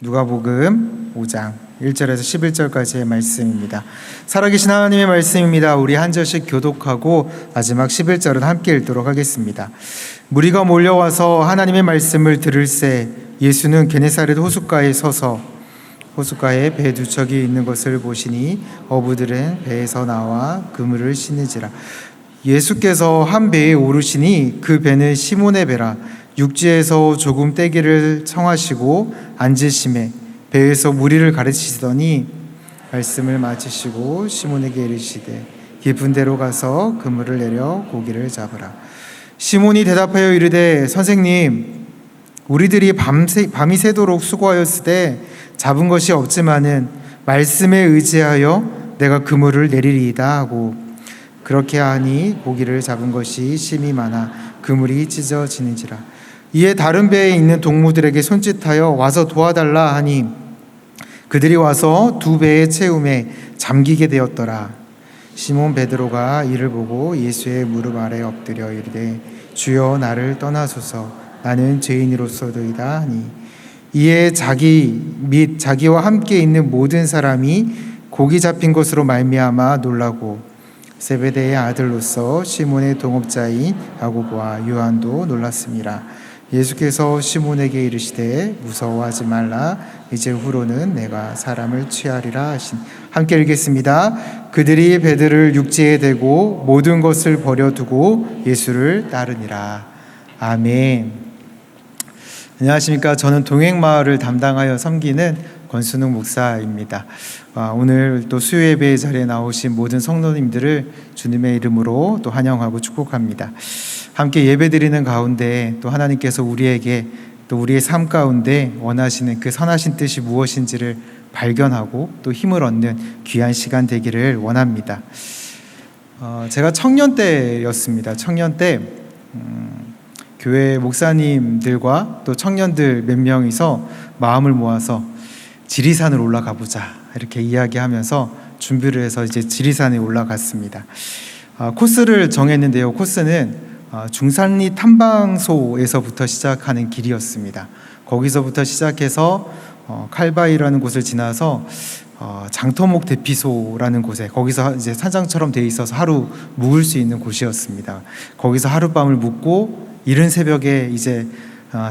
누가복음 5장 1절에서 11절까지의 말씀입니다. 살아계신 하나님의 말씀입니다. 우리 한 절씩 교독하고 마지막 11절은 함께 읽도록 하겠습니다. 무리가 몰려와서 하나님의 말씀을 들을새 예수는 게네사렛 호숫가에 서서 호숫가에 배 두 척이 있는 것을 보시니 어부들은 배에서 나와 그물을 씻는지라. 예수께서 한 배에 오르시니 그 배는 시몬의 배라. 육지에서 조금 떼기를 청하시고 앉으심에 배에서 무리를 가르치시더니 말씀을 마치시고 시몬에게 이르시되 깊은 데로 가서 그물을 내려 고기를 잡으라. 시몬이 대답하여 이르되 선생님, 우리들이 밤이 새도록 수고하였으되 잡은 것이 없지만은 말씀에 의지하여 내가 그물을 내리리이다 하고, 그렇게 하니 고기를 잡은 것이 심히 많아 그물이 찢어지는지라. 이에 다른 배에 있는 동무들에게 손짓하여 와서 도와달라 하니 그들이 와서 두 배의 채움에 잠기게 되었더라. 시몬 베드로가 이를 보고 예수의 무릎 아래 엎드려 이르되 주여, 나를 떠나소서, 나는 죄인으로서도이다 하니, 이에 자기 및 자기와 함께 있는 모든 사람이 고기 잡힌 것으로 말미암아 놀라고 세베대의 아들로서 시몬의 동업자인 야고보와 요한도 놀랐습니다. 예수께서 시몬에게 이르시되 무서워하지 말라, 이제 후로는 내가 사람을 취하리라 하신. 함께 읽겠습니다. 그들이 배들을 육지에 대고 모든 것을 버려두고 예수를 따르니라. 아멘. 안녕하십니까. 저는 동행마을을 담당하여 섬기는 권순웅 목사입니다. 오늘 또 수요예배 자리에 나오신 모든 성도님들을 주님의 이름으로 또 환영하고 축복합니다. 함께 예배드리는 가운데 또 하나님께서 우리에게 또 우리의 삶 가운데 원하시는 그 선하신 뜻이 무엇인지를 발견하고 또 힘을 얻는 귀한 시간 되기를 원합니다. 제가 청년 때였습니다. 청년 때 교회 목사님들과 또 청년들 몇 명이서 마음을 모아서 지리산을 올라가 보자 이렇게 이야기하면서 준비를 해서 이제 지리산에 올라갔습니다. 코스를 정했는데요. 코스는 중산리 탐방소에서부터 시작하는 길이었습니다. 거기서부터 시작해서 칼바이라는 곳을 지나서 장터목 대피소라는 곳에, 거기서 이제 산장처럼 돼 있어서 하루 묵을 수 있는 곳이었습니다. 거기서 하룻밤을 묵고 이른 새벽에 이제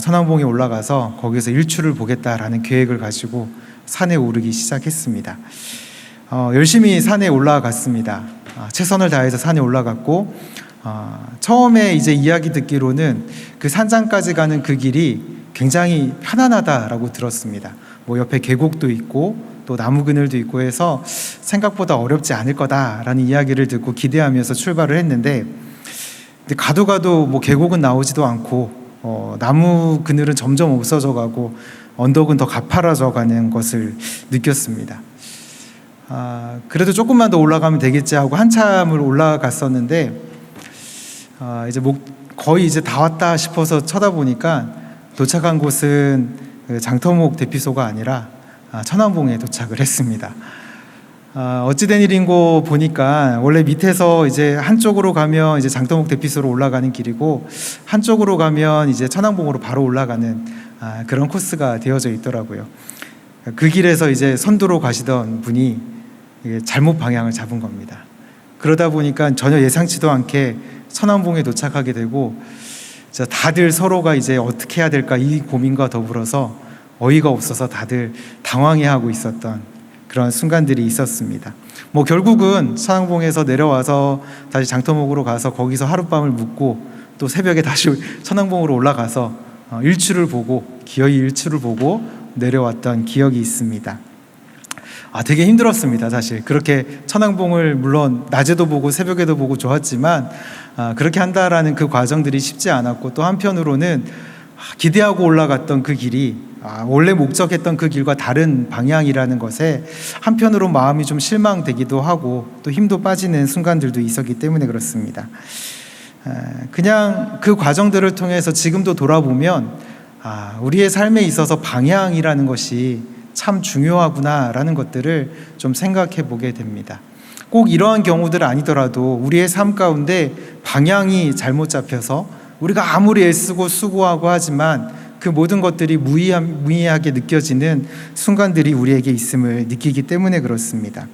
천왕봉에 올라가서 거기서 일출을 보겠다라는 계획을 가지고 산에 오르기 시작했습니다. 열심히 산에 올라갔습니다. 최선을 다해서 산에 올라갔고, 처음에 이제 이야기 듣기로는 그 산장까지 가는 그 길이 굉장히 편안하다라고 들었습니다. 뭐 옆에 계곡도 있고 또 나무 그늘도 있고 해서 생각보다 어렵지 않을 거다라는 이야기를 듣고 기대하면서 출발을 했는데, 가도 뭐 계곡은 나오지도 않고 나무 그늘은 점점 없어져 가고 언덕은 더 가파라져 가는 것을 느꼈습니다. 그래도 조금만 더 올라가면 되겠지 하고 한참을 올라갔었는데, 이제 거의 이제 다 왔다 싶어서 쳐다보니까 도착한 곳은 장터목 대피소가 아니라 천왕봉에 도착을 했습니다. 어찌된 일인고 보니까 원래 밑에서 이제 한쪽으로 가면 이제 장터목 대피소로 올라가는 길이고 한쪽으로 가면 이제 천왕봉으로 바로 올라가는 그런 코스가 되어져 있더라고요. 그 길에서 이제 선두로 가시던 분이 잘못 방향을 잡은 겁니다. 그러다 보니까 전혀 예상치도 않게 천왕봉에 도착하게 되고, 다들 서로가 이제 어떻게 해야 될까 이 고민과 더불어서 어이가 없어서 다들 당황해하고 있었던 그런 순간들이 있었습니다. 뭐 결국은 천왕봉에서 내려와서 다시 장터목으로 가서 거기서 하룻밤을 묵고 또 새벽에 다시 천왕봉으로 올라가서 일출을 보고 기어이 일출을 보고 내려왔던 기억이 있습니다. 되게 힘들었습니다. 사실 그렇게 천왕봉을 물론 낮에도 보고 새벽에도 보고 좋았지만 그렇게 한다라는 그 과정들이 쉽지 않았고, 또 한편으로는 기대하고 올라갔던 그 길이 원래 목적했던 그 길과 다른 방향이라는 것에 한편으로 마음이 좀 실망되기도 하고 또 힘도 빠지는 순간들도 있었기 때문에 그렇습니다. 그냥 그 과정들을 통해서 지금도 돌아보면 우리의 삶에 있어서 방향이라는 것이 참 중요하구나라는 것들을 좀 생각해 보게 됩니다. 꼭 이러한 경우들 아니더라도 우리의 삶 가운데 방향이 잘못 잡혀서 우리가 아무리 애쓰고 수고하고 하지만 그 모든 것들이 무의하게 느껴지는 순간들이 우리에게 있음을 느끼기 때문에 그렇습니다.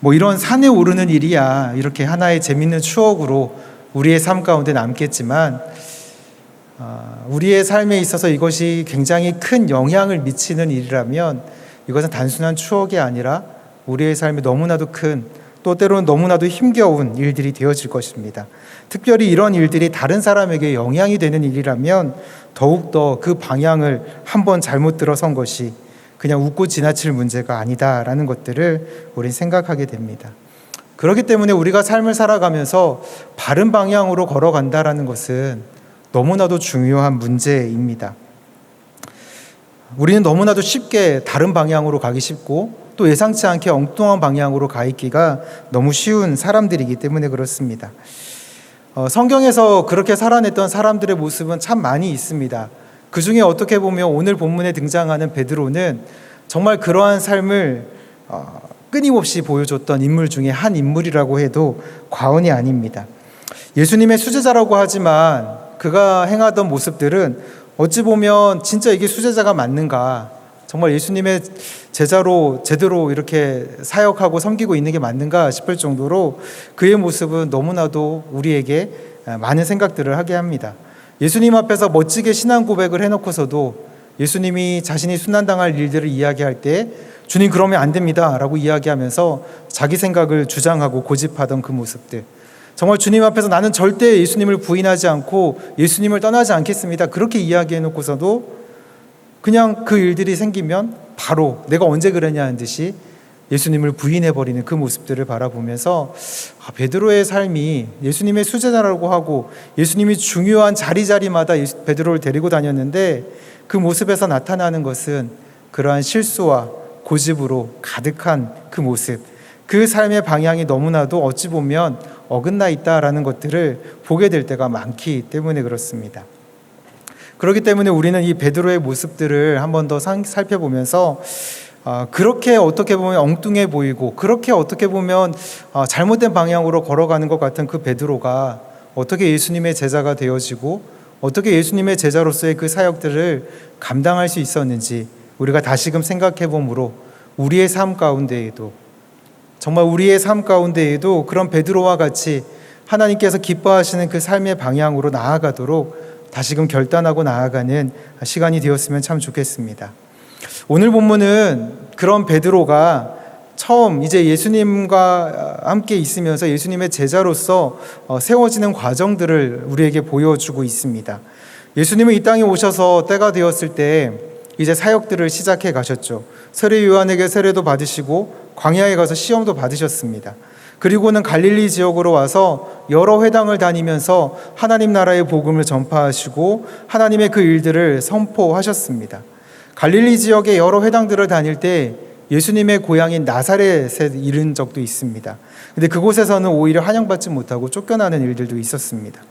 뭐 이런 산에 오르는 일이야 이렇게 하나의 재밌는 추억으로 우리의 삶 가운데 남겠지만 우리의 삶에 있어서 이것이 굉장히 큰 영향을 미치는 일이라면 이것은 단순한 추억이 아니라 우리의 삶에 너무나도 큰, 또 때로는 너무나도 힘겨운 일들이 되어질 것입니다. 특별히 이런 일들이 다른 사람에게 영향이 되는 일이라면 더욱더 그 방향을 한번 잘못 들어선 것이 그냥 웃고 지나칠 문제가 아니다라는 것들을 우리는 생각하게 됩니다. 그렇기 때문에 우리가 삶을 살아가면서 바른 방향으로 걸어간다라는 것은 너무나도 중요한 문제입니다. 우리는 너무나도 쉽게 다른 방향으로 가기 쉽고 또 예상치 않게 엉뚱한 방향으로 가 있기가 너무 쉬운 사람들이기 때문에 그렇습니다. 성경에서 그렇게 살아냈던 사람들의 모습은 참 많이 있습니다. 그 중에 어떻게 보면 오늘 본문에 등장하는 베드로는 정말 그러한 삶을 끊임없이 보여줬던 인물 중에 한 인물이라고 해도 과언이 아닙니다. 예수님의 수제자라고 하지만 그가 행하던 모습들은 어찌 보면 진짜 이게 수제자가 맞는가, 정말 예수님의 제자로 제대로 이렇게 사역하고 섬기고 있는 게 맞는가 싶을 정도로 그의 모습은 너무나도 우리에게 많은 생각들을 하게 합니다. 예수님 앞에서 멋지게 신앙 고백을 해놓고서도 예수님이 자신이 순환당할 일들을 이야기할 때 주님 그러면 안 됩니다 라고 이야기하면서 자기 생각을 주장하고 고집하던 그 모습들, 정말 주님 앞에서 나는 절대 예수님을 부인하지 않고 예수님을 떠나지 않겠습니다 그렇게 이야기해 놓고서도 그냥 그 일들이 생기면 바로 내가 언제 그랬냐는 듯이 예수님을 부인해버리는 그 모습들을 바라보면서 베드로의 삶이 예수님의 수제자라고 하고 예수님이 중요한 자리마다 베드로를 데리고 다녔는데 그 모습에서 나타나는 것은 그러한 실수와 고집으로 가득한 그 모습, 그 삶의 방향이 너무나도 어찌 보면 어긋나 있다라는 것들을 보게 될 때가 많기 때문에 그렇습니다. 그렇기 때문에 우리는 이 베드로의 모습들을 한 번 더 살펴보면서 그렇게 어떻게 보면 엉뚱해 보이고 그렇게 어떻게 보면 잘못된 방향으로 걸어가는 것 같은 그 베드로가 어떻게 예수님의 제자가 되어지고 어떻게 예수님의 제자로서의 그 사역들을 감당할 수 있었는지 우리가 다시금 생각해 보므로 우리의 삶 가운데에도, 정말 우리의 삶 가운데에도 그런 베드로와 같이 하나님께서 기뻐하시는 그 삶의 방향으로 나아가도록 다시금 결단하고 나아가는 시간이 되었으면 참 좋겠습니다. 오늘 본문은 그런 베드로가 처음 이제 예수님과 함께 있으면서 예수님의 제자로서 세워지는 과정들을 우리에게 보여주고 있습니다. 예수님은 이 땅에 오셔서 때가 되었을 때 이제 사역들을 시작해 가셨죠. 세례 요한에게 세례도 받으시고 광야에 가서 시험도 받으셨습니다. 그리고는 갈릴리 지역으로 와서 여러 회당을 다니면서 하나님 나라의 복음을 전파하시고 하나님의 그 일들을 선포하셨습니다. 갈릴리 지역의 여러 회당들을 다닐 때 예수님의 고향인 나사렛에 이른 적도 있습니다. 근데 그곳에서는 오히려 환영받지 못하고 쫓겨나는 일들도 있었습니다.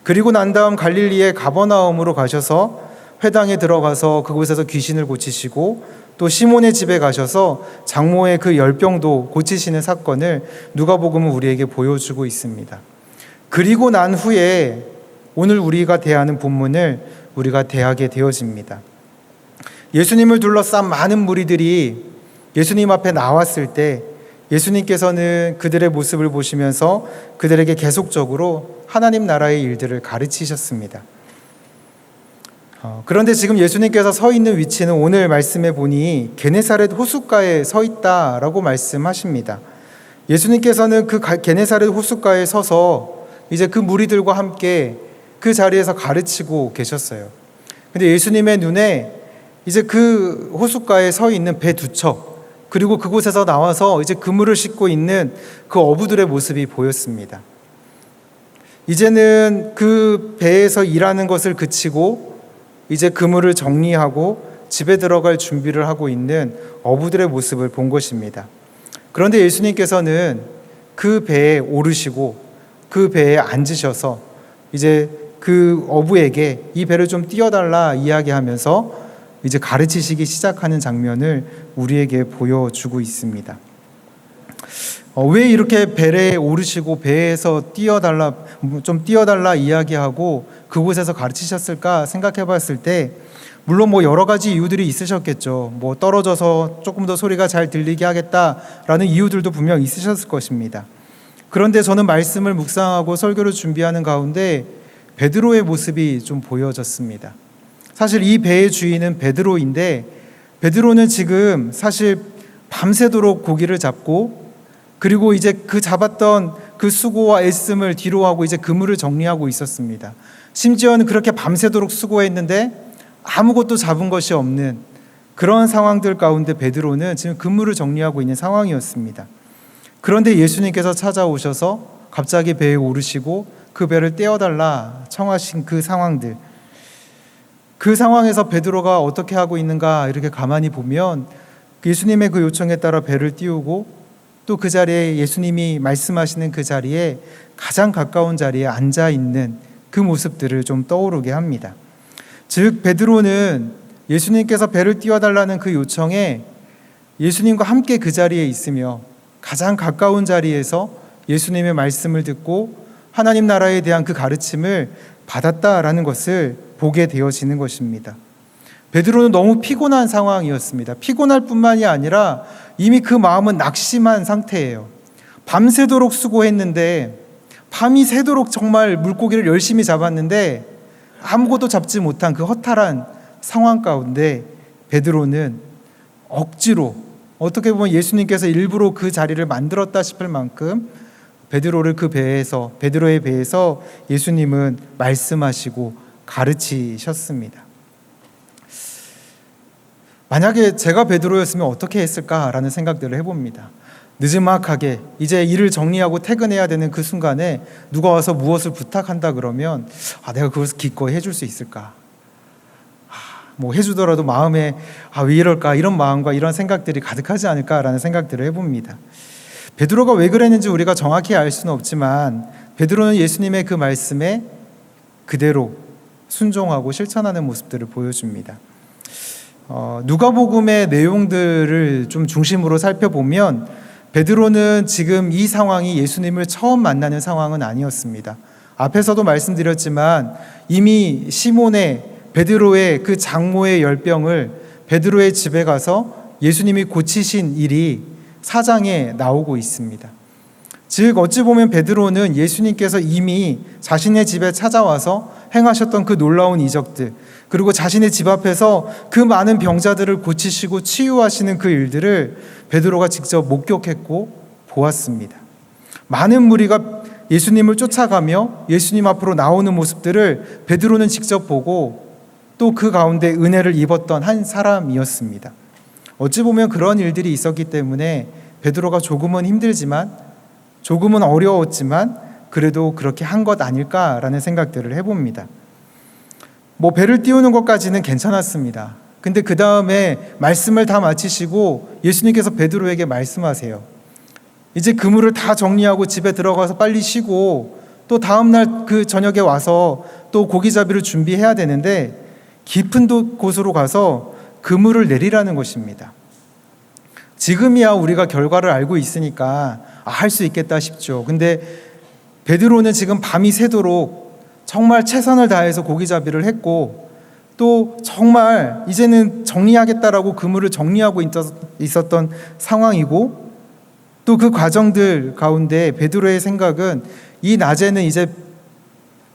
그리고 난 다음 갈릴리의 가버나움으로 가셔서 회당에 들어가서 그곳에서 귀신을 고치시고 또 시몬의 집에 가셔서 장모의 그 열병도 고치시는 사건을 누가복음은 우리에게 보여주고 있습니다. 그리고 난 후에 오늘 우리가 대하는 본문을 우리가 대하게 되어집니다. 예수님을 둘러싼 많은 무리들이 예수님 앞에 나왔을 때 예수님께서는 그들의 모습을 보시면서 그들에게 계속적으로 하나님 나라의 일들을 가르치셨습니다. 그런데 지금 예수님께서 서 있는 위치는 오늘 말씀해 보니 게네사렛 호숫가에 서 있다라고 말씀하십니다. 예수님께서는 그 게네사렛 호숫가에 서서 이제 그 무리들과 함께 그 자리에서 가르치고 계셨어요. 근데 예수님의 눈에 이제 그 호숫가에 서 있는 배 두 척, 그리고 그곳에서 나와서 이제 그물을 싣고 있는 그 어부들의 모습이 보였습니다. 이제는 그 배에서 일하는 것을 그치고 이제 그물을 정리하고 집에 들어갈 준비를 하고 있는 어부들의 모습을 본 것입니다. 그런데 예수님께서는 그 배에 오르시고 그 배에 앉으셔서 이제 그 어부에게 이 배를 좀 띄워달라 이야기하면서 이제 가르치시기 시작하는 장면을 우리에게 보여주고 있습니다. 왜 이렇게 배에 오르시고 배에서 좀 띄워달라 이야기하고 그곳에서 가르치셨을까 생각해 봤을 때 물론 뭐 여러 가지 이유들이 있으셨겠죠. 뭐 떨어져서 조금 더 소리가 잘 들리게 하겠다라는 이유들도 분명 있으셨을 것입니다. 그런데 저는 말씀을 묵상하고 설교를 준비하는 가운데 베드로의 모습이 좀 보여졌습니다. 사실 이 배의 주인은 베드로인데, 베드로는 지금 사실 밤새도록 고기를 잡고, 그리고 이제 그 잡았던 그 수고와 애씀을 뒤로 하고 이제 그물을 정리하고 있었습니다. 심지어는 그렇게 밤새도록 수고했는데 아무것도 잡은 것이 없는 그런 상황들 가운데 베드로는 지금 그물을 정리하고 있는 상황이었습니다. 그런데 예수님께서 찾아오셔서 갑자기 배에 오르시고 그 배를 떼어달라 청하신 그 상황들, 그 상황에서 베드로가 어떻게 하고 있는가 이렇게 가만히 보면 예수님의 그 요청에 따라 배를 띄우고 또 그 자리에 예수님이 말씀하시는 그 자리에 가장 가까운 자리에 앉아 있는 그 모습들을 좀 떠오르게 합니다. 즉 베드로는 예수님께서 배를 띄워달라는 그 요청에 예수님과 함께 그 자리에 있으며 가장 가까운 자리에서 예수님의 말씀을 듣고 하나님 나라에 대한 그 가르침을 받았다라는 것을 보게 되어지는 것입니다. 베드로는 너무 피곤한 상황이었습니다. 피곤할 뿐만이 아니라 이미 그 마음은 낙심한 상태예요. 밤새도록 수고했는데, 밤이 새도록 정말 물고기를 열심히 잡았는데 아무것도 잡지 못한 그 허탈한 상황 가운데 베드로는 억지로, 어떻게 보면 예수님께서 일부러 그 자리를 만들었다 싶을 만큼 베드로의 배에서 예수님은 말씀하시고 가르치셨습니다. 만약에 제가 베드로였으면 어떻게 했을까라는 생각들을 해봅니다. 느지막하게 이제 일을 정리하고 퇴근해야 되는 그 순간에 누가 와서 무엇을 부탁한다 그러면 내가 그것을 기꺼이 해줄 수 있을까? 뭐 해주더라도 마음에 왜 이럴까, 이런 마음과 이런 생각들이 가득하지 않을까라는 생각들을 해봅니다. 베드로가 왜 그랬는지 우리가 정확히 알 수는 없지만 베드로는 예수님의 그 말씀에 그대로 순종하고 실천하는 모습들을 보여줍니다. 누가복음의 내용들을 좀 중심으로 살펴보면 베드로는 지금 이 상황이 예수님을 처음 만나는 상황은 아니었습니다. 앞에서도 말씀드렸지만 이미 시몬의 베드로의 그 장모의 열병을 베드로의 집에 가서 예수님이 고치신 일이 4장에 나오고 있습니다. 즉 어찌 보면 베드로는 예수님께서 이미 자신의 집에 찾아와서 행하셨던 그 놀라운 이적들, 그리고 자신의 집 앞에서 그 많은 병자들을 고치시고 치유하시는 그 일들을 베드로가 직접 목격했고 보았습니다. 많은 무리가 예수님을 쫓아가며 예수님 앞으로 나오는 모습들을 베드로는 직접 보고 또 그 가운데 은혜를 입었던 한 사람이었습니다. 어찌 보면 그런 일들이 있었기 때문에 베드로가 조금은 힘들지만, 조금은 어려웠지만 그래도 그렇게 한 것 아닐까라는 생각들을 해봅니다. 배를 띄우는 것까지는 괜찮았습니다. 근데 그 다음에 말씀을 다 마치시고 예수님께서 베드로에게 말씀하세요. 이제 그물을 다 정리하고 집에 들어가서 빨리 쉬고 또 다음날 그 저녁에 와서 또 고기잡이를 준비해야 되는데 깊은 곳으로 가서 그물을 내리라는 것입니다. 지금이야 우리가 결과를 알고 있으니까 할 수 있겠다 싶죠. 근데 베드로는 지금 밤이 새도록 정말 최선을 다해서 고기잡이를 했고 또 정말 이제는 정리하겠다라고 그물을 정리하고 있었던 상황이고, 또 그 과정들 가운데 베드로의 생각은 이 낮에는 이제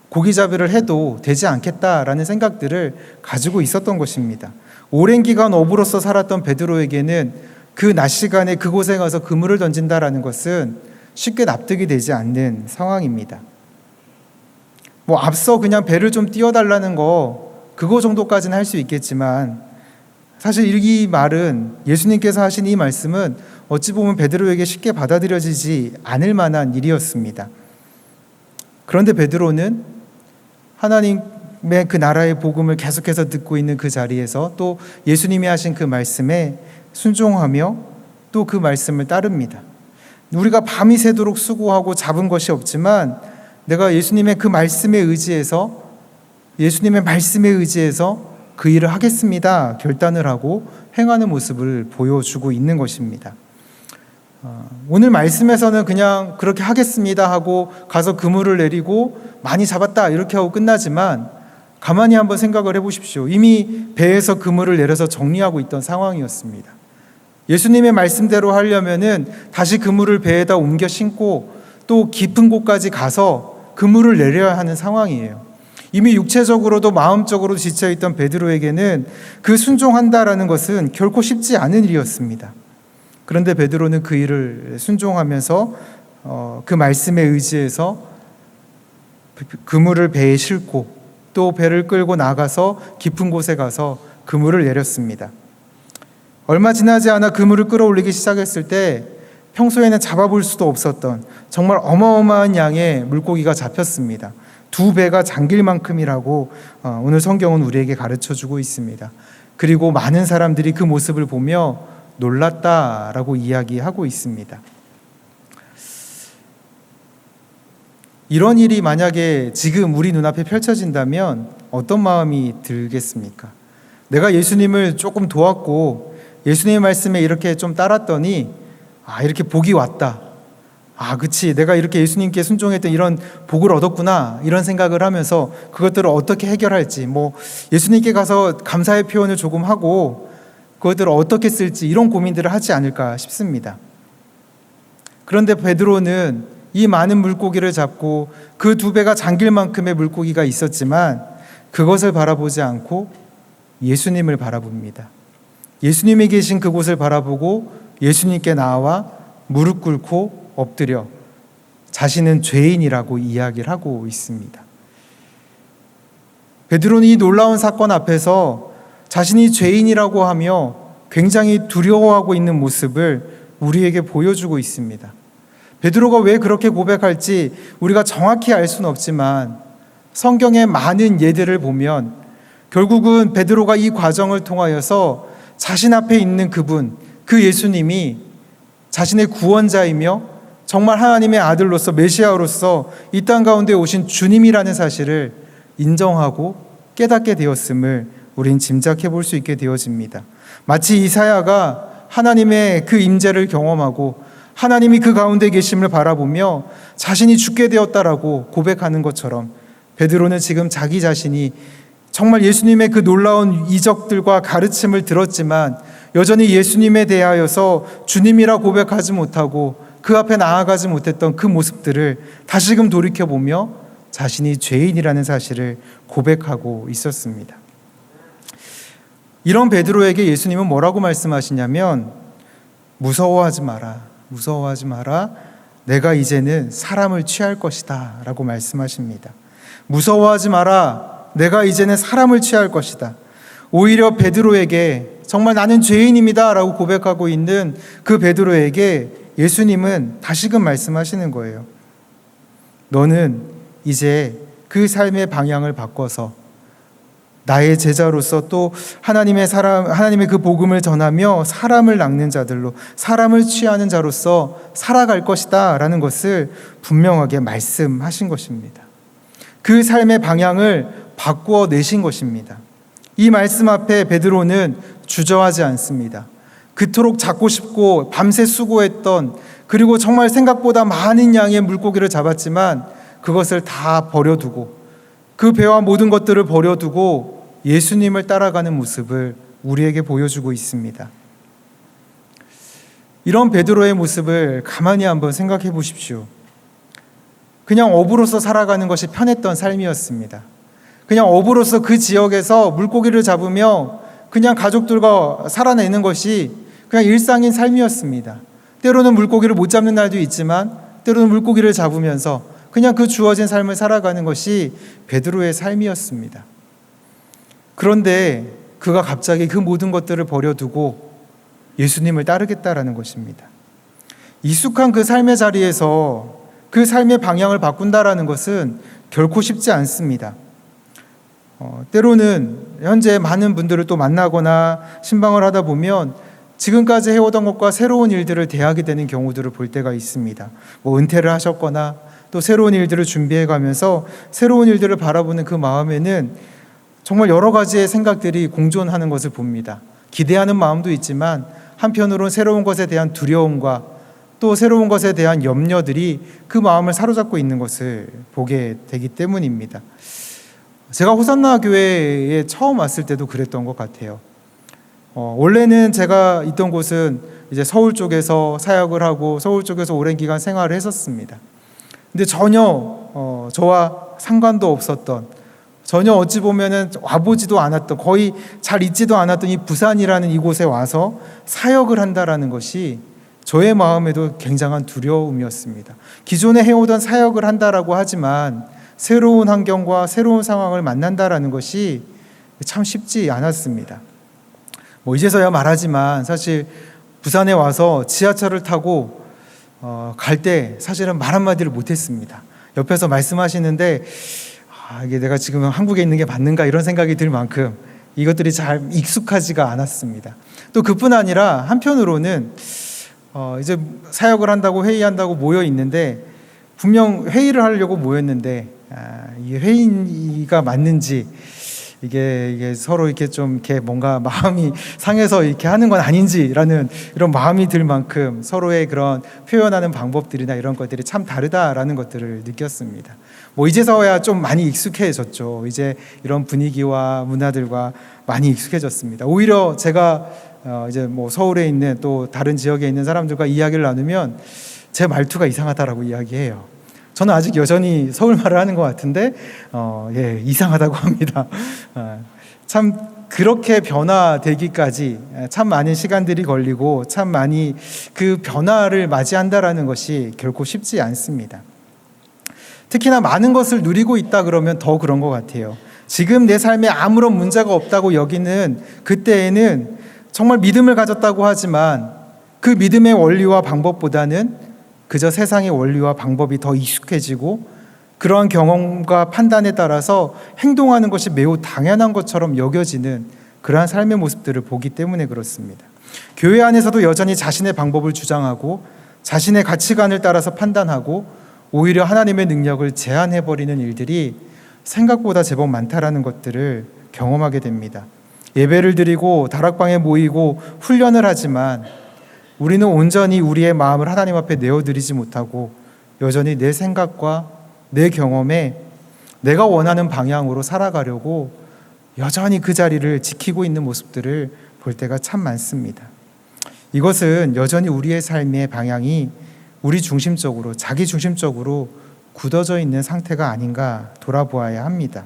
고기잡이를 해도 되지 않겠다라는 생각들을 가지고 있었던 것입니다. 오랜 기간 어부로서 살았던 베드로에게는 그 낮 시간에 그곳에 가서 그물을 던진다라는 것은 쉽게 납득이 되지 않는 상황입니다. 앞서 그냥 배를 좀 띄워달라는 그거 정도까지는 할 수 있겠지만 사실 이 말은, 예수님께서 하신 이 말씀은 어찌 보면 베드로에게 쉽게 받아들여지지 않을 만한 일이었습니다. 그런데 베드로는 하나님의 그 나라의 복음을 계속해서 듣고 있는 그 자리에서 또 예수님이 하신 그 말씀에 순종하며 또 그 말씀을 따릅니다. 우리가 밤이 새도록 수고하고 잡은 것이 없지만 내가 예수님의 그 말씀에 의지해서, 예수님의 말씀에 의지해서 그 일을 하겠습니다 결단을 하고 행하는 모습을 보여주고 있는 것입니다. 오늘 말씀에서는 그냥 그렇게 하겠습니다 하고 가서 그물을 내리고 많이 잡았다 이렇게 하고 끝나지만 가만히 한번 생각을 해보십시오. 이미 배에서 그물을 내려서 정리하고 있던 상황이었습니다. 예수님의 말씀대로 하려면은 다시 그물을 배에다 옮겨 신고 또 깊은 곳까지 가서 그물을 내려야 하는 상황이에요. 이미 육체적으로도 마음적으로도 지쳐있던 베드로에게는 그 순종한다라는 것은 결코 쉽지 않은 일이었습니다. 그런데 베드로는 그 일을 순종하면서 그 말씀에 의지해서 그물을 배에 싣고 또 배를 끌고 나가서 깊은 곳에 가서 그물을 내렸습니다. 얼마 지나지 않아 그물을 끌어올리기 시작했을 때 평소에는 잡아볼 수도 없었던 정말 어마어마한 양의 물고기가 잡혔습니다. 2배가 잠길 만큼이라고 오늘 성경은 우리에게 가르쳐주고 있습니다. 그리고 많은 사람들이 그 모습을 보며 놀랐다라고 이야기하고 있습니다. 이런 일이 만약에 지금 우리 눈앞에 펼쳐진다면 어떤 마음이 들겠습니까? 내가 예수님을 조금 도왔고 예수님의 말씀에 이렇게 좀 따랐더니 이렇게 복이 왔다. 그치, 내가 이렇게 예수님께 순종했던 이런 복을 얻었구나, 이런 생각을 하면서 그것들을 어떻게 해결할지, 예수님께 가서 감사의 표현을 조금 하고 그것들을 어떻게 쓸지 이런 고민들을 하지 않을까 싶습니다. 그런데 베드로는 이 많은 물고기를 잡고 그 2배가 잠길 만큼의 물고기가 있었지만 그것을 바라보지 않고 예수님을 바라봅니다. 예수님이 계신 그곳을 바라보고 예수님께 나와 무릎 꿇고 엎드려 자신은 죄인이라고 이야기를 하고 있습니다. 베드로는 이 놀라운 사건 앞에서 자신이 죄인이라고 하며 굉장히 두려워하고 있는 모습을 우리에게 보여주고 있습니다. 베드로가 왜 그렇게 고백할지 우리가 정확히 알 수는 없지만 성경의 많은 예들을 보면 결국은 베드로가 이 과정을 통하여서 자신 앞에 있는 그분, 그 예수님이 자신의 구원자이며 정말 하나님의 아들로서 메시아로서 이 땅 가운데 오신 주님이라는 사실을 인정하고 깨닫게 되었음을 우린 짐작해 볼 수 있게 되어집니다. 마치 이사야가 하나님의 그 임재를 경험하고 하나님이 그 가운데 계심을 바라보며 자신이 죽게 되었다라고 고백하는 것처럼 베드로는 지금 자기 자신이 정말 예수님의 그 놀라운 이적들과 가르침을 들었지만 여전히 예수님에 대하여서 주님이라 고백하지 못하고 그 앞에 나아가지 못했던 그 모습들을 다시금 돌이켜보며 자신이 죄인이라는 사실을 고백하고 있었습니다. 이런 베드로에게 예수님은 뭐라고 말씀하시냐면 무서워하지 마라. 무서워하지 마라. 내가 이제는 사람을 취할 것이다 라고 말씀하십니다. 무서워하지 마라. 내가 이제는 사람을 취할 것이다. 오히려 베드로에게 정말 나는 죄인입니다 라고 고백하고 있는 그 베드로에게 예수님은 다시금 말씀하시는 거예요. 너는 이제 그 삶의 방향을 바꿔서 나의 제자로서 또 하나님의 그 복음을 전하며 사람을 낚는 자들로 사람을 취하는 자로서 살아갈 것이다 라는 것을 분명하게 말씀하신 것입니다. 그 삶의 방향을 바꾸어 내신 것입니다. 이 말씀 앞에 베드로는 주저하지 않습니다. 그토록 잡고 싶고 밤새 수고했던 그리고 정말 생각보다 많은 양의 물고기를 잡았지만 그것을 다 버려두고 그 배와 모든 것들을 버려두고 예수님을 따라가는 모습을 우리에게 보여주고 있습니다. 이런 베드로의 모습을 가만히 한번 생각해 보십시오. 그냥 어부로서 살아가는 것이 편했던 삶이었습니다. 그냥 어부로서 그 지역에서 물고기를 잡으며 그냥 가족들과 살아내는 것이 그냥 일상인 삶이었습니다. 때로는 물고기를 못 잡는 날도 있지만 때로는 물고기를 잡으면서 그냥 그 주어진 삶을 살아가는 것이 베드로의 삶이었습니다. 그런데 그가 갑자기 그 모든 것들을 버려두고 예수님을 따르겠다라는 것입니다. 익숙한 그 삶의 자리에서 그 삶의 방향을 바꾼다라는 것은 결코 쉽지 않습니다. 때로는 현재 많은 분들을 또 만나거나 신방을 하다 보면 지금까지 해오던 것과 새로운 일들을 대하게 되는 경우들을 볼 때가 있습니다. 은퇴를 하셨거나 또 새로운 일들을 준비해 가면서 새로운 일들을 바라보는 그 마음에는 정말 여러 가지의 생각들이 공존하는 것을 봅니다. 기대하는 마음도 있지만 한편으로는 새로운 것에 대한 두려움과 또 새로운 것에 대한 염려들이 그 마음을 사로잡고 있는 것을 보게 되기 때문입니다. 제가 호산나 교회에 처음 왔을 때도 그랬던 것 같아요. 원래는 제가 있던 곳은 이제 서울 쪽에서 사역을 하고 서울 쪽에서 오랜 기간 생활을 했었습니다. 근데 전혀 저와 상관도 없었던, 전혀 어찌 보면은 와보지도 않았던, 거의 잘 있지도 않았던 이 부산이라는 이곳에 와서 사역을 한다라는 것이 저의 마음에도 굉장한 두려움이었습니다. 기존에 해오던 사역을 한다라고 하지만 새로운 환경과 새로운 상황을 만난다라는 것이 참 쉽지 않았습니다. 이제서야 말하지만 사실 부산에 와서 지하철을 타고 갈 때 사실은 말 한마디를 못했습니다. 옆에서 말씀하시는데 이게 내가 지금 한국에 있는 게 맞는가 이런 생각이 들 만큼 이것들이 잘 익숙하지가 않았습니다. 또 그뿐 아니라 한편으로는 이제 사역을 한다고 회의한다고 모여 있는데 분명 회의를 하려고 모였는데 이 회의가 맞는지 이게 서로 이렇게 좀 이렇게 뭔가 마음이 상해서 이렇게 하는 건 아닌지라는 이런 마음이 들 만큼 서로의 그런 표현하는 방법들이나 이런 것들이 참 다르다라는 것들을 느꼈습니다. 이제서야 좀 많이 익숙해졌죠. 이제 이런 분위기와 문화들과 많이 익숙해졌습니다. 오히려 제가 이제 서울에 있는 또 다른 지역에 있는 사람들과 이야기를 나누면 제 말투가 이상하다라고 이야기해요. 저는 아직 여전히 서울 말을 하는 것 같은데 이상하다고 합니다. 참 그렇게 변화되기까지 참 많은 시간들이 걸리고 참 많이 그 변화를 맞이한다라는 것이 결코 쉽지 않습니다. 특히나 많은 것을 누리고 있다 그러면 더 그런 것 같아요. 지금 내 삶에 아무런 문제가 없다고 여기는 그때에는 정말 믿음을 가졌다고 하지만 그 믿음의 원리와 방법보다는 그저 세상의 원리와 방법이 더 익숙해지고 그러한 경험과 판단에 따라서 행동하는 것이 매우 당연한 것처럼 여겨지는 그러한 삶의 모습들을 보기 때문에 그렇습니다. 교회 안에서도 여전히 자신의 방법을 주장하고 자신의 가치관을 따라서 판단하고 오히려 하나님의 능력을 제한해버리는 일들이 생각보다 제법 많다라는 것들을 경험하게 됩니다. 예배를 드리고 다락방에 모이고 훈련을 하지만 우리는 온전히 우리의 마음을 하나님 앞에 내어드리지 못하고 여전히 내 생각과 내 경험에 내가 원하는 방향으로 살아가려고 여전히 그 자리를 지키고 있는 모습들을 볼 때가 참 많습니다. 이것은 여전히 우리의 삶의 방향이 우리 중심적으로, 자기 중심적으로 굳어져 있는 상태가 아닌가 돌아보아야 합니다.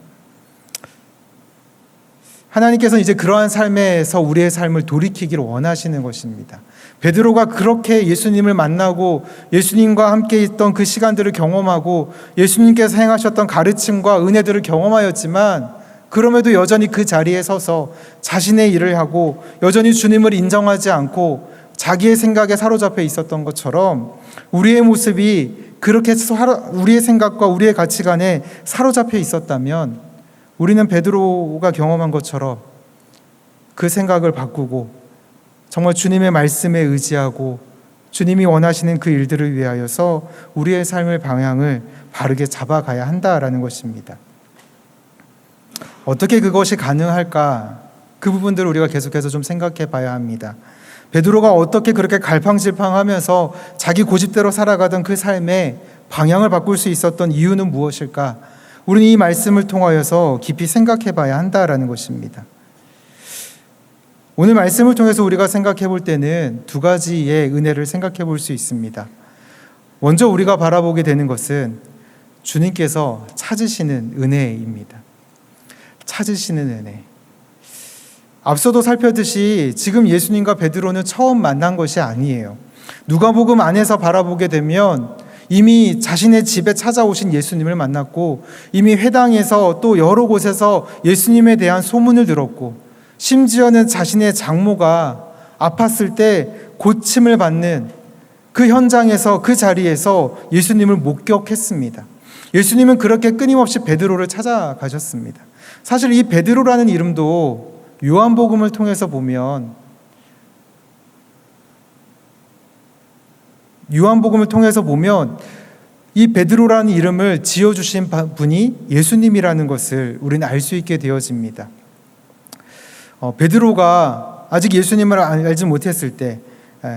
하나님께서는 이제 그러한 삶에서 우리의 삶을 돌이키기를 원하시는 것입니다. 베드로가 그렇게 예수님을 만나고 예수님과 함께 있던 그 시간들을 경험하고 예수님께서 행하셨던 가르침과 은혜들을 경험하였지만 그럼에도 여전히 그 자리에 서서 자신의 일을 하고 여전히 주님을 인정하지 않고 자기의 생각에 사로잡혀 있었던 것처럼 우리의 모습이 그렇게 우리의 생각과 우리의 가치관에 사로잡혀 있었다면 우리는 베드로가 경험한 것처럼 그 생각을 바꾸고 정말 주님의 말씀에 의지하고 주님이 원하시는 그 일들을 위하여서 우리의 삶의 방향을 바르게 잡아가야 한다라는 것입니다. 어떻게 그것이 가능할까? 그 부분들을 우리가 계속해서 좀 생각해 봐야 합니다. 베드로가 어떻게 그렇게 갈팡질팡하면서 자기 고집대로 살아가던 그 삶의 방향을 바꿀 수 있었던 이유는 무엇일까? 우리는 이 말씀을 통하여서 깊이 생각해 봐야 한다라는 것입니다. 오늘 말씀을 통해서 우리가 생각해 볼 때는 두 가지의 은혜를 생각해 볼 수 있습니다. 먼저 우리가 바라보게 되는 것은 주님께서 찾으시는 은혜입니다. 찾으시는 은혜. 앞서도 살폈듯이 지금 예수님과 베드로는 처음 만난 것이 아니에요. 누가복음 안에서 바라보게 되면 이미 자신의 집에 찾아오신 예수님을 만났고 이미 회당에서 또 여러 곳에서 예수님에 대한 소문을 들었고 심지어는 자신의 장모가 아팠을 때 고침을 받는 그 현장에서 그 자리에서 예수님을 목격했습니다. 예수님은 그렇게 끊임없이 베드로를 찾아가셨습니다. 사실 이 베드로라는 이름도 요한복음을 통해서 보면 이 베드로라는 이름을 지어주신 분이 예수님이라는 것을 우리는 알 수 있게 되어집니다. 베드로가 아직 예수님을 알지 못했을 때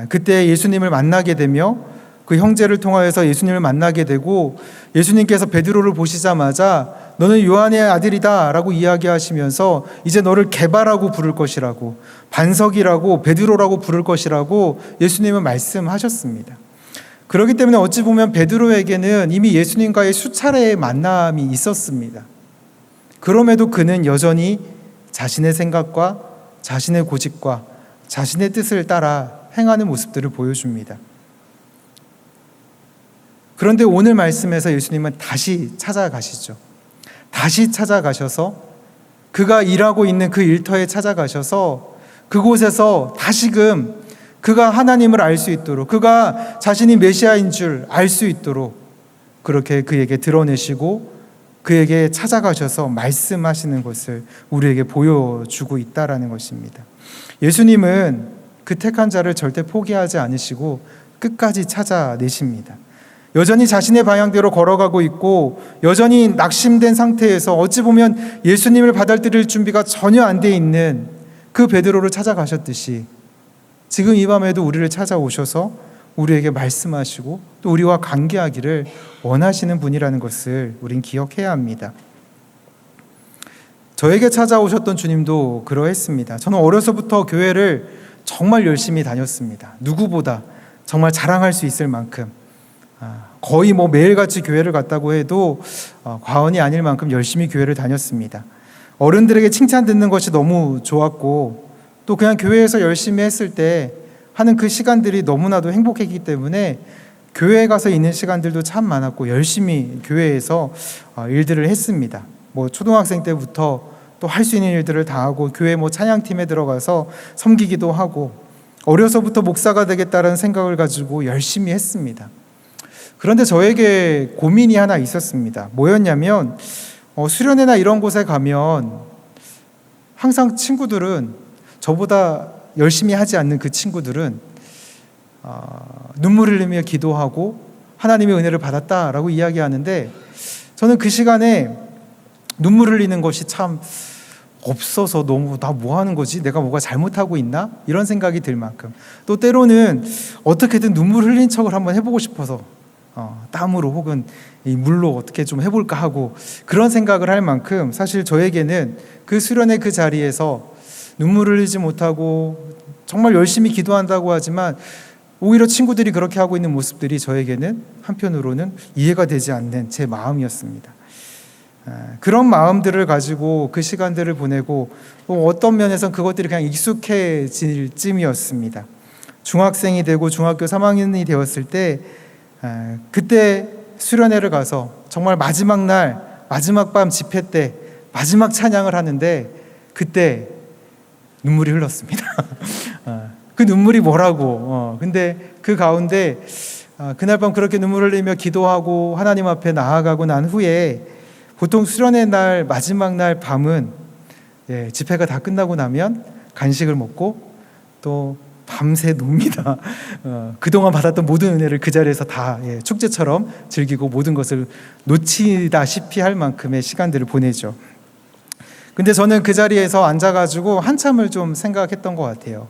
그때 예수님을 만나게 되며 그 형제를 통하여서 예수님을 만나게 되고 예수님께서 베드로를 보시자마자 너는 요한의 아들이다 라고 이야기하시면서 이제 너를 게바라고 부를 것이라고, 반석이라고, 베드로라고 부를 것이라고 예수님은 말씀하셨습니다. 그렇기 때문에 어찌 보면 베드로에게는 이미 예수님과의 수차례의 만남이 있었습니다. 그럼에도 그는 여전히 자신의 생각과 자신의 고집과 자신의 뜻을 따라 행하는 모습들을 보여줍니다. 그런데 오늘 말씀에서 예수님은 다시 찾아가시죠. 다시 찾아가셔서 그가 일하고 있는 그 일터에 찾아가셔서 그곳에서 다시금 그가 하나님을 알 수 있도록, 그가 자신이 메시아인 줄 알 수 있도록 그렇게 그에게 드러내시고 그에게 찾아가셔서 말씀하시는 것을 우리에게 보여주고 있다라는 것입니다. 예수님은 그 택한 자를 절대 포기하지 않으시고 끝까지 찾아내십니다. 여전히 자신의 방향대로 걸어가고 있고 여전히 낙심된 상태에서 어찌 보면 예수님을 받아들일 준비가 전혀 안 돼 있는 그 베드로를 찾아가셨듯이 지금 이 밤에도 우리를 찾아오셔서 우리에게 말씀하시고 또 우리와 관계하기를 원하시는 분이라는 것을 우린 기억해야 합니다. 저에게 찾아오셨던 주님도 그러했습니다. 저는 어려서부터 교회를 정말 열심히 다녔습니다. 누구보다 정말 자랑할 수 있을 만큼 거의 매일같이 교회를 갔다고 해도 과언이 아닐 만큼 열심히 교회를 다녔습니다. 어른들에게 칭찬 듣는 것이 너무 좋았고 또 그냥 교회에서 열심히 했을 때 하는 그 시간들이 너무나도 행복했기 때문에 교회에 가서 있는 시간들도 참 많았고 열심히 교회에서 일들을 했습니다. 초등학생 때부터 또 할 수 있는 일들을 다 하고 교회 찬양팀에 들어가서 섬기기도 하고 어려서부터 목사가 되겠다는 생각을 가지고 열심히 했습니다. 그런데 저에게 고민이 하나 있었습니다. 뭐였냐면 수련회나 이런 곳에 가면 항상 친구들은 저보다 열심히 하지 않는 그 친구들은 눈물을 흘리며 기도하고 하나님의 은혜를 받았다라고 이야기하는데 저는 그 시간에 눈물 흘리는 것이 참 없어서 너무 나 뭐 하는 거지? 내가 뭐가 잘못하고 있나? 이런 생각이 들 만큼 또 때로는 어떻게든 눈물 흘린 척을 한번 해보고 싶어서 땀으로 혹은 이 물로 어떻게 좀 해볼까 하고 그런 생각을 할 만큼 사실 저에게는 그 수련회 그 자리에서 눈물을 흘리지 못하고 정말 열심히 기도한다고 하지만 오히려 친구들이 그렇게 하고 있는 모습들이 저에게는 한편으로는 이해가 되지 않는 제 마음이었습니다. 그런 마음들을 가지고 그 시간들을 보내고 어떤 면에서는 그것들이 그냥 익숙해질 쯤이었습니다. 중학생이 되고 중학교 3학년이 되었을 때 그때 수련회를 가서 정말 마지막 날 마지막 밤 집회 때 마지막 찬양을 하는데 그때 눈물이 흘렀습니다. 그 눈물이 뭐라고 근데 그 가운데 그날 밤 그렇게 눈물을 흘리며 기도하고 하나님 앞에 나아가고 난 후에 보통 수련회 날 마지막 날 밤은 집회가 다 끝나고 나면 간식을 먹고 또 밤새 놉니다. 그동안 받았던 모든 은혜를 그 자리에서 다 축제처럼 즐기고 모든 것을 놓치다시피 할 만큼의 시간들을 보내죠. 근데 저는 그 자리에서 앉아가지고 한참을 좀 생각했던 것 같아요.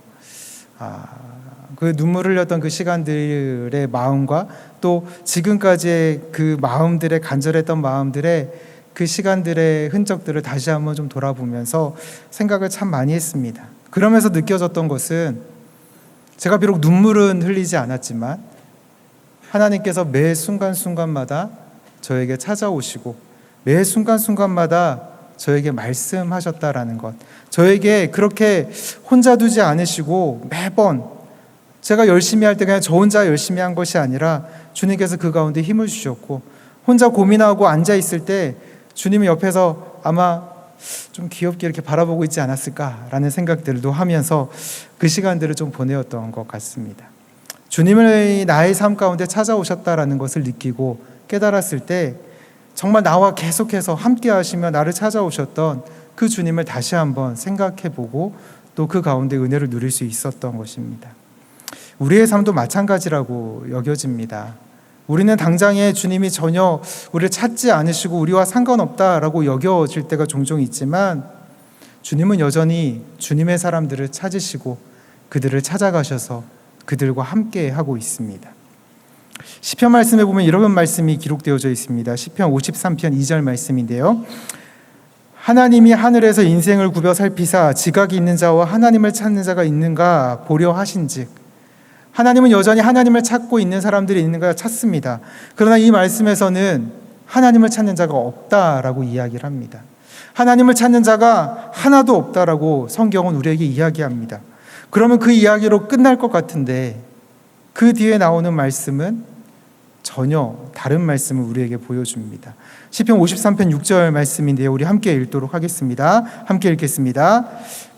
그 눈물 흘렸던 그 시간들의 마음과 또 지금까지의 그 마음들의 간절했던 마음들의 그 시간들의 흔적들을 다시 한번 좀 돌아보면서 생각을 참 많이 했습니다. 그러면서 느껴졌던 것은 제가 비록 눈물은 흘리지 않았지만 하나님께서 매 순간순간마다 저에게 찾아오시고 매 순간순간마다 저에게 말씀하셨다라는 것, 저에게 그렇게 혼자 두지 않으시고 매번 제가 열심히 할 때 그냥 저 혼자 열심히 한 것이 아니라 주님께서 그 가운데 힘을 주셨고 혼자 고민하고 앉아있을 때 주님이 옆에서 아마 좀 귀엽게 이렇게 바라보고 있지 않았을까라는 생각들도 하면서 그 시간들을 좀 보내었던 것 같습니다. 주님을 나의 삶 가운데 찾아오셨다라는 것을 느끼고 깨달았을 때 정말 나와 계속해서 함께 하시며 나를 찾아오셨던 그 주님을 다시 한번 생각해보고 또 그 가운데 은혜를 누릴 수 있었던 것입니다. 우리의 삶도 마찬가지라고 여겨집니다. 우리는 당장에 주님이 전혀 우리를 찾지 않으시고 우리와 상관없다라고 여겨질 때가 종종 있지만 주님은 여전히 주님의 사람들을 찾으시고 그들을 찾아가셔서 그들과 함께 하고 있습니다. 시편 말씀에 보면 이런 말씀이 기록되어져 있습니다. 시편 53편 2절 말씀인데요. 하나님이 하늘에서 인생을 굽어 살피사 지각이 있는 자와 하나님을 찾는 자가 있는가 보려 하신즉, 하나님은 여전히 하나님을 찾고 있는 사람들이 있는가 찾습니다. 그러나 이 말씀에서는 하나님을 찾는 자가 없다라고 이야기를 합니다. 하나님을 찾는 자가 하나도 없다라고 성경은 우리에게 이야기합니다. 그러면 그 이야기로 끝날 것 같은데 그 뒤에 나오는 말씀은 전혀 다른 말씀을 우리에게 보여줍니다. 시편 53편 6절 말씀인데요. 우리 함께 읽도록 하겠습니다. 함께 읽겠습니다.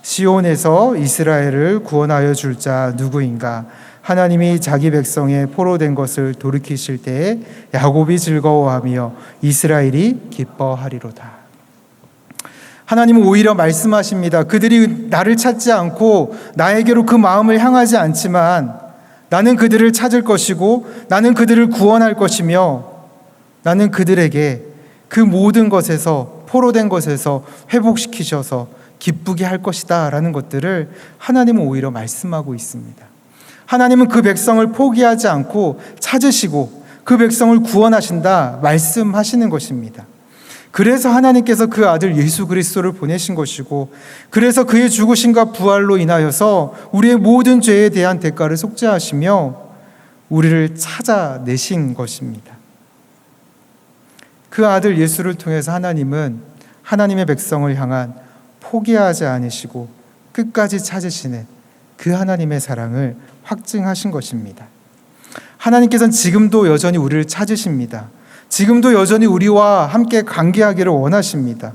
시온에서 이스라엘을 구원하여 줄 자 누구인가? 하나님이 자기 백성의 포로된 것을 돌이키실 때에 야곱이 즐거워하며 이스라엘이 기뻐하리로다. 하나님은 오히려 말씀하십니다. 그들이 나를 찾지 않고 나에게로 그 마음을 향하지 않지만 나는 그들을 찾을 것이고 나는 그들을 구원할 것이며 나는 그들에게 그 모든 것에서 포로된 것에서 회복시키셔서 기쁘게 할 것이다 라는 것들을 하나님은 오히려 말씀하고 있습니다. 하나님은 그 백성을 포기하지 않고 찾으시고 그 백성을 구원하신다 말씀하시는 것입니다. 그래서 하나님께서 그 아들 예수 그리스도를 보내신 것이고, 그래서 그의 죽으심과 부활로 인하여서 우리의 모든 죄에 대한 대가를 속죄하시며 우리를 찾아내신 것입니다. 그 아들 예수를 통해서 하나님은 하나님의 백성을 향한 포기하지 않으시고 끝까지 찾으시는 그 하나님의 사랑을 확증하신 것입니다. 하나님께서는 지금도 여전히 우리를 찾으십니다. 지금도 여전히 우리와 함께 관계하기를 원하십니다.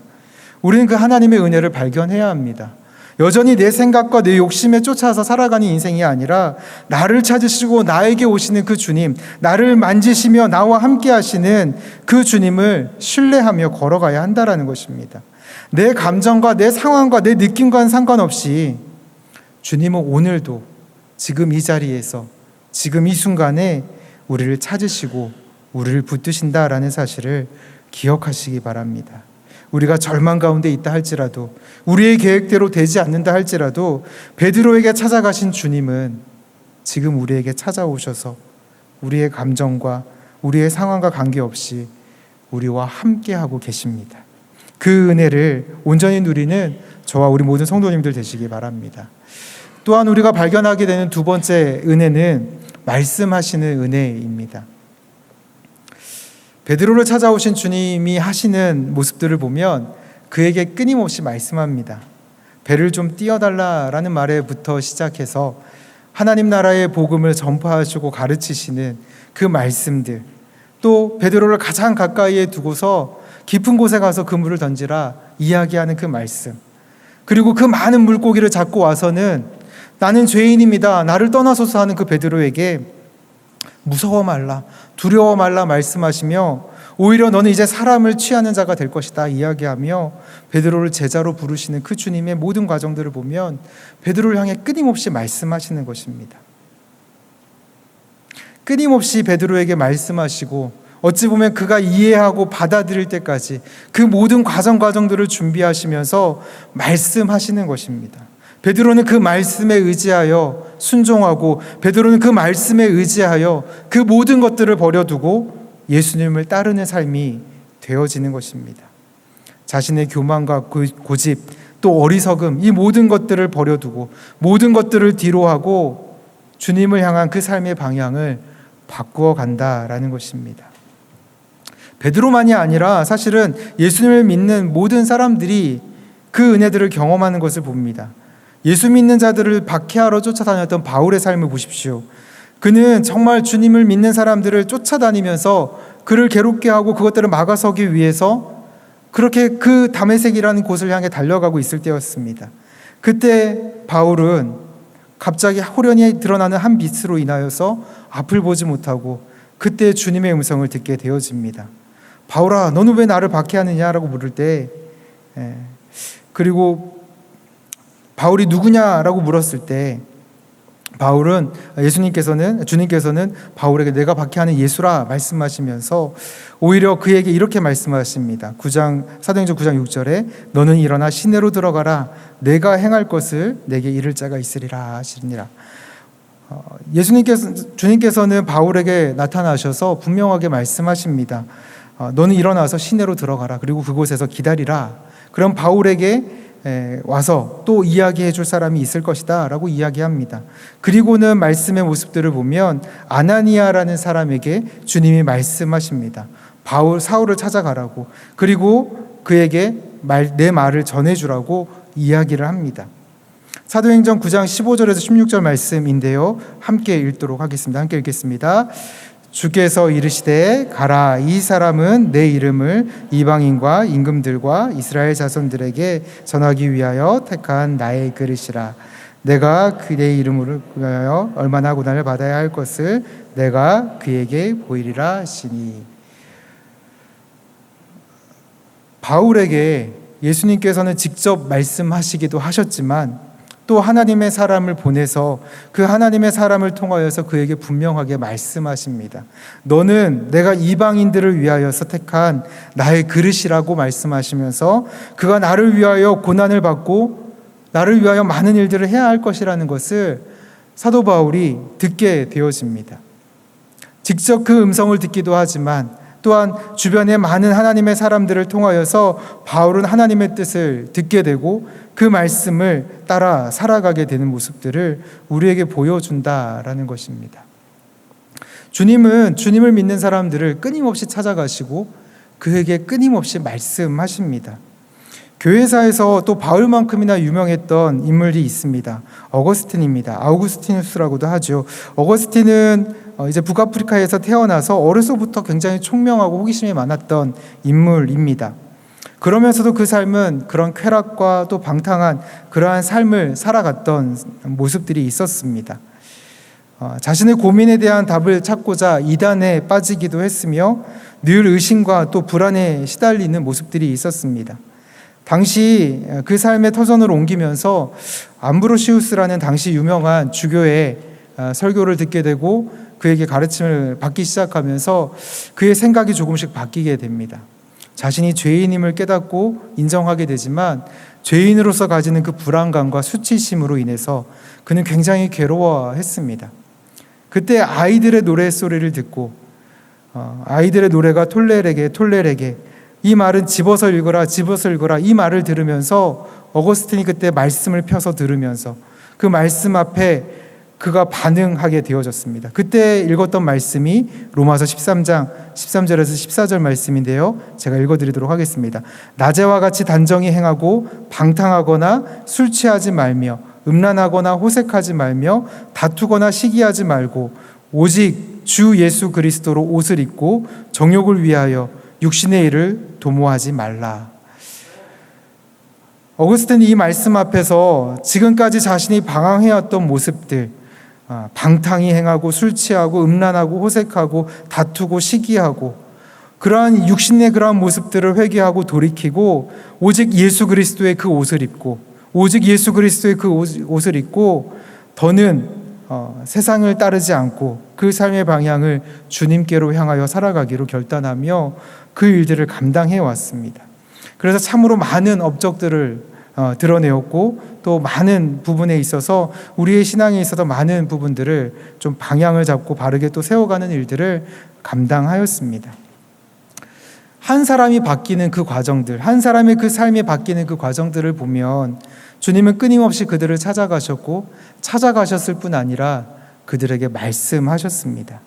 우리는 그 하나님의 은혜를 발견해야 합니다. 여전히 내 생각과 내 욕심에 쫓아서 살아가는 인생이 아니라 나를 찾으시고 나에게 오시는 그 주님, 나를 만지시며 나와 함께 하시는 그 주님을 신뢰하며 걸어가야 한다는 것입니다. 내 감정과 내 상황과 내 느낌과는 상관없이 주님은 오늘도 지금 이 자리에서 지금 이 순간에 우리를 찾으시고 우리를 붙드신다라는 사실을 기억하시기 바랍니다. 우리가 절망 가운데 있다 할지라도, 우리의 계획대로 되지 않는다 할지라도 베드로에게 찾아가신 주님은 지금 우리에게 찾아오셔서 우리의 감정과 우리의 상황과 관계없이 우리와 함께하고 계십니다. 그 은혜를 온전히 누리는 저와 우리 모든 성도님들 되시기 바랍니다. 또한 우리가 발견하게 되는 두 번째 은혜는 말씀하시는 은혜입니다. 베드로를 찾아오신 주님이 하시는 모습들을 보면 그에게 끊임없이 말씀합니다. 배를 좀 띄워달라라는 말에부터 시작해서 하나님 나라의 복음을 전파하시고 가르치시는 그 말씀들, 또 베드로를 가장 가까이에 두고서 깊은 곳에 가서 그물을 던지라 이야기하는 그 말씀, 그리고 그 많은 물고기를 잡고 와서는 나는 죄인입니다, 나를 떠나소서 하는 그 베드로에게 무서워 말라, 두려워 말라 말씀하시며 오히려 너는 이제 사람을 취하는 자가 될 것이다 이야기하며 베드로를 제자로 부르시는 그 주님의 모든 과정들을 보면 베드로를 향해 끊임없이 말씀하시는 것입니다. 끊임없이 베드로에게 말씀하시고 어찌 보면 그가 이해하고 받아들일 때까지 그 모든 과정들을 준비하시면서 말씀하시는 것입니다. 베드로는 그 말씀에 의지하여 순종하고 베드로는 그 말씀에 의지하여 그 모든 것들을 버려두고 예수님을 따르는 삶이 되어지는 것입니다. 자신의 교만과 고집 또 어리석음, 이 모든 것들을 버려두고 모든 것들을 뒤로하고 주님을 향한 그 삶의 방향을 바꾸어 간다라는 것입니다. 베드로만이 아니라 사실은 예수님을 믿는 모든 사람들이 그 은혜들을 경험하는 것을 봅니다. 예수 믿는 자들을 박해하러 쫓아다녔던 바울의 삶을 보십시오. 그는 정말 주님을 믿는 사람들을 쫓아다니면서 그를 괴롭게 하고 그것들을 막아서기 위해서 그렇게 그 다메섹이라는 곳을 향해 달려가고 있을 때였습니다. 그때 바울은 갑자기 호련히 드러나는 한 빛으로 인하여서 앞을 보지 못하고 그때 주님의 음성을 듣게 되어집니다. 바울아, 너는 왜 나를 박해하느냐라고 물을 때, 그리고 바울이 누구냐라고 물었을 때 주님께서는 바울에게 내가 박해하는 예수라 말씀하시면서 오히려 그에게 이렇게 말씀하십니다. 사도행전 9장 6절에 너는 일어나 시내로 들어가라, 내가 행할 것을 내게 이를 자가 있으리라 하시니라. 주님께서는 바울에게 나타나셔서 분명하게 말씀하십니다. 너는 일어나서 시내로 들어가라. 그리고 그곳에서 기다리라. 그럼 바울에게 와서 또 이야기해 줄 사람이 있을 것이다 라고 이야기합니다. 그리고는 말씀의 모습들을 보면 아나니아라는 사람에게 주님이 말씀하십니다. 사울을 찾아가라고, 그리고 그에게 내 말을 전해주라고 이야기를 합니다. 사도행전 9장 15절에서 16절 말씀인데요, 함께 읽도록 하겠습니다. 함께 읽겠습니다. 주께서 이르시되 가라, 이 사람은 내 이름을 이방인과 임금들과 이스라엘 자손들에게 전하기 위하여 택한 나의 그릇이라. 내가 그의 이름을 위하여 얼마나 고난을 받아야 할 것을 내가 그에게 보이리라 하시니. 바울에게 예수님께서는 직접 말씀하시기도 하셨지만 또 하나님의 사람을 보내서 그 하나님의 사람을 통하여서 그에게 분명하게 말씀하십니다. 너는 내가 이방인들을 위하여서 택한 나의 그릇이라고 말씀하시면서 그가 나를 위하여 고난을 받고 나를 위하여 많은 일들을 해야 할 것이라는 것을 사도 바울이 듣게 되어집니다. 직접 그 음성을 듣기도 하지만 또한 주변의 많은 하나님의 사람들을 통하여서 바울은 하나님의 뜻을 듣게 되고 그 말씀을 따라 살아가게 되는 모습들을 우리에게 보여준다라는 것입니다. 주님은 주님을 믿는 사람들을 끊임없이 찾아가시고 그에게 끊임없이 말씀하십니다. 교회사에서 또 바울만큼이나 유명했던 인물이 있습니다. 어거스틴입니다. 아우구스티누스라고도 하죠. 어거스틴은 이제 북아프리카에서 태어나서 어려서부터 굉장히 총명하고 호기심이 많았던 인물입니다. 그러면서도 그 삶은 그런 쾌락과 또 방탕한 그러한 삶을 살아갔던 모습들이 있었습니다. 자신의 고민에 대한 답을 찾고자 이단에 빠지기도 했으며 늘 의심과 또 불안에 시달리는 모습들이 있었습니다. 당시 그 삶의 터전을 옮기면서 암브로시우스라는 당시 유명한 주교의 설교를 듣게 되고 그에게 가르침을 받기 시작하면서 그의 생각이 조금씩 바뀌게 됩니다. 자신이 죄인임을 깨닫고 인정하게 되지만 죄인으로서 가지는 그 불안감과 수치심으로 인해서 그는 굉장히 괴로워했습니다. 그때 아이들의 노래소리를 듣고 아이들의 노래가 톨레레게 이 말은 집어서 읽어라 이 말을 들으면서 어거스틴이 그때 말씀을 펴서 들으면서 그 말씀 앞에 그가 반응하게 되어졌습니다. 그때 읽었던 말씀이 로마서 13장 13절에서 14절 말씀인데요, 제가 읽어드리도록 하겠습니다. 낮에와 같이 단정히 행하고 방탕하거나 술 취하지 말며 음란하거나 호색하지 말며 다투거나 시기하지 말고 오직 주 예수 그리스도로 옷을 입고 정욕을 위하여 육신의 일을 도모하지 말라. 어거스틴이 이 말씀 앞에서 지금까지 자신이 방황해왔던 모습들, 방탕히 행하고 술 취하고 음란하고 호색하고 다투고 시기하고 그러한 육신의 그러한 모습들을 회개하고 돌이키고 오직 예수 그리스도의 그 옷을 입고 오직 예수 그리스도의 그 옷을 입고 더는 세상을 따르지 않고 그 삶의 방향을 주님께로 향하여 살아가기로 결단하며 그 일들을 감당해 왔습니다. 그래서 참으로 많은 업적들을 드러내었고 또 많은 부분에 있어서 우리의 신앙에 있어서 많은 부분들을 좀 방향을 잡고 바르게 또 세워가는 일들을 감당하였습니다. 한 사람이 바뀌는 그 과정들, 한 사람의 그 삶이 바뀌는 그 과정들을 보면 주님은 끊임없이 그들을 찾아가셨을 뿐 아니라 그들에게 말씀하셨습니다.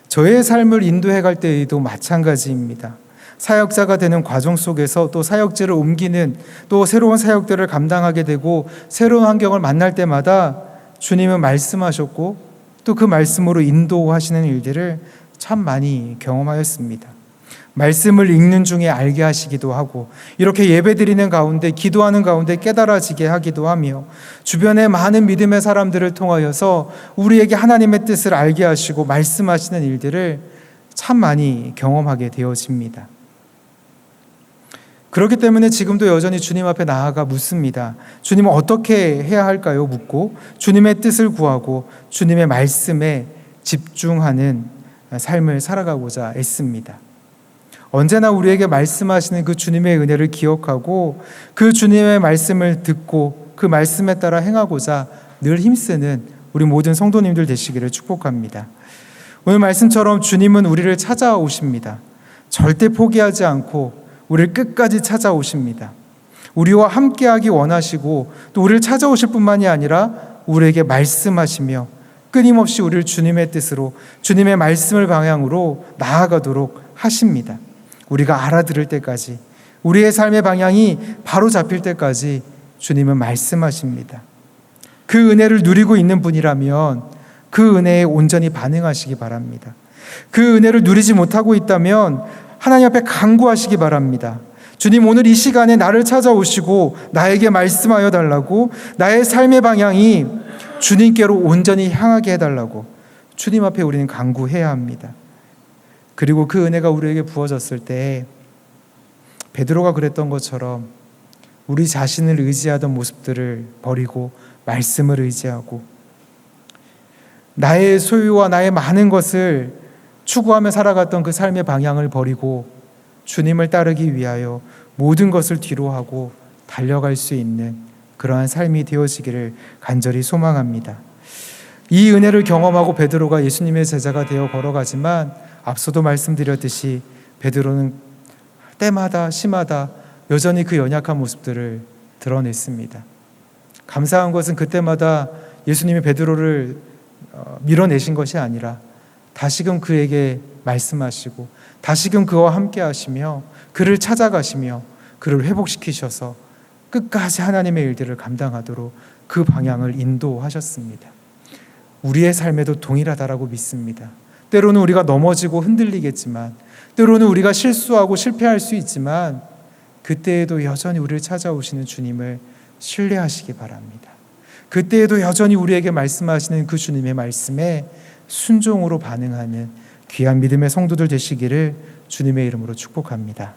저의 삶을 인도해 갈 때에도 마찬가지입니다. 사역자가 되는 과정 속에서 또 사역지를 옮기는 또 새로운 사역들을 감당하게 되고 새로운 환경을 만날 때마다 주님은 말씀하셨고 또 그 말씀으로 인도하시는 일들을 참 많이 경험하였습니다. 말씀을 읽는 중에 알게 하시기도 하고 이렇게 예배드리는 가운데 기도하는 가운데 깨달아지게 하기도 하며 주변의 많은 믿음의 사람들을 통하여서 우리에게 하나님의 뜻을 알게 하시고 말씀하시는 일들을 참 많이 경험하게 되어집니다. 그렇기 때문에 지금도 여전히 주님 앞에 나아가 묻습니다. 주님은 어떻게 해야 할까요? 묻고 주님의 뜻을 구하고 주님의 말씀에 집중하는 삶을 살아가고자 애씁니다. 언제나 우리에게 말씀하시는 그 주님의 은혜를 기억하고 그 주님의 말씀을 듣고 그 말씀에 따라 행하고자 늘 힘쓰는 우리 모든 성도님들 되시기를 축복합니다. 오늘 말씀처럼 주님은 우리를 찾아오십니다. 절대 포기하지 않고 우리를 끝까지 찾아오십니다. 우리와 함께하기 원하시고 또 우리를 찾아오실 뿐만이 아니라 우리에게 말씀하시며 끊임없이 우리를 주님의 뜻으로, 주님의 말씀을 방향으로 나아가도록 하십니다. 우리가 알아들을 때까지, 우리의 삶의 방향이 바로 잡힐 때까지 주님은 말씀하십니다. 그 은혜를 누리고 있는 분이라면 그 은혜에 온전히 반응하시기 바랍니다. 그 은혜를 누리지 못하고 있다면 하나님 앞에 간구하시기 바랍니다. 주님, 오늘 이 시간에 나를 찾아오시고 나에게 말씀하여 달라고, 나의 삶의 방향이 주님께로 온전히 향하게 해달라고 주님 앞에 우리는 간구해야 합니다. 그리고 그 은혜가 우리에게 부어졌을 때 베드로가 그랬던 것처럼 우리 자신을 의지하던 모습들을 버리고 말씀을 의지하고, 나의 소유와 나의 많은 것을 추구하며 살아갔던 그 삶의 방향을 버리고 주님을 따르기 위하여 모든 것을 뒤로하고 달려갈 수 있는 그러한 삶이 되어지기를 간절히 소망합니다. 이 은혜를 경험하고 베드로가 예수님의 제자가 되어 걸어가지만 앞서도 말씀드렸듯이 베드로는 때마다 시마다 여전히 그 연약한 모습들을 드러냈습니다. 감사한 것은 그때마다 예수님이 베드로를 밀어내신 것이 아니라 다시금 그에게 말씀하시고 다시금 그와 함께 하시며 그를 찾아가시며 그를 회복시키셔서 끝까지 하나님의 일들을 감당하도록 그 방향을 인도하셨습니다. 우리의 삶에도 동일하다라고 믿습니다. 때로는 우리가 넘어지고 흔들리겠지만, 때로는 우리가 실수하고 실패할 수 있지만, 그때에도 여전히 우리를 찾아오시는 주님을 신뢰하시기 바랍니다. 그때에도 여전히 우리에게 말씀하시는 그 주님의 말씀에 순종으로 반응하는 귀한 믿음의 성도들 되시기를 주님의 이름으로 축복합니다.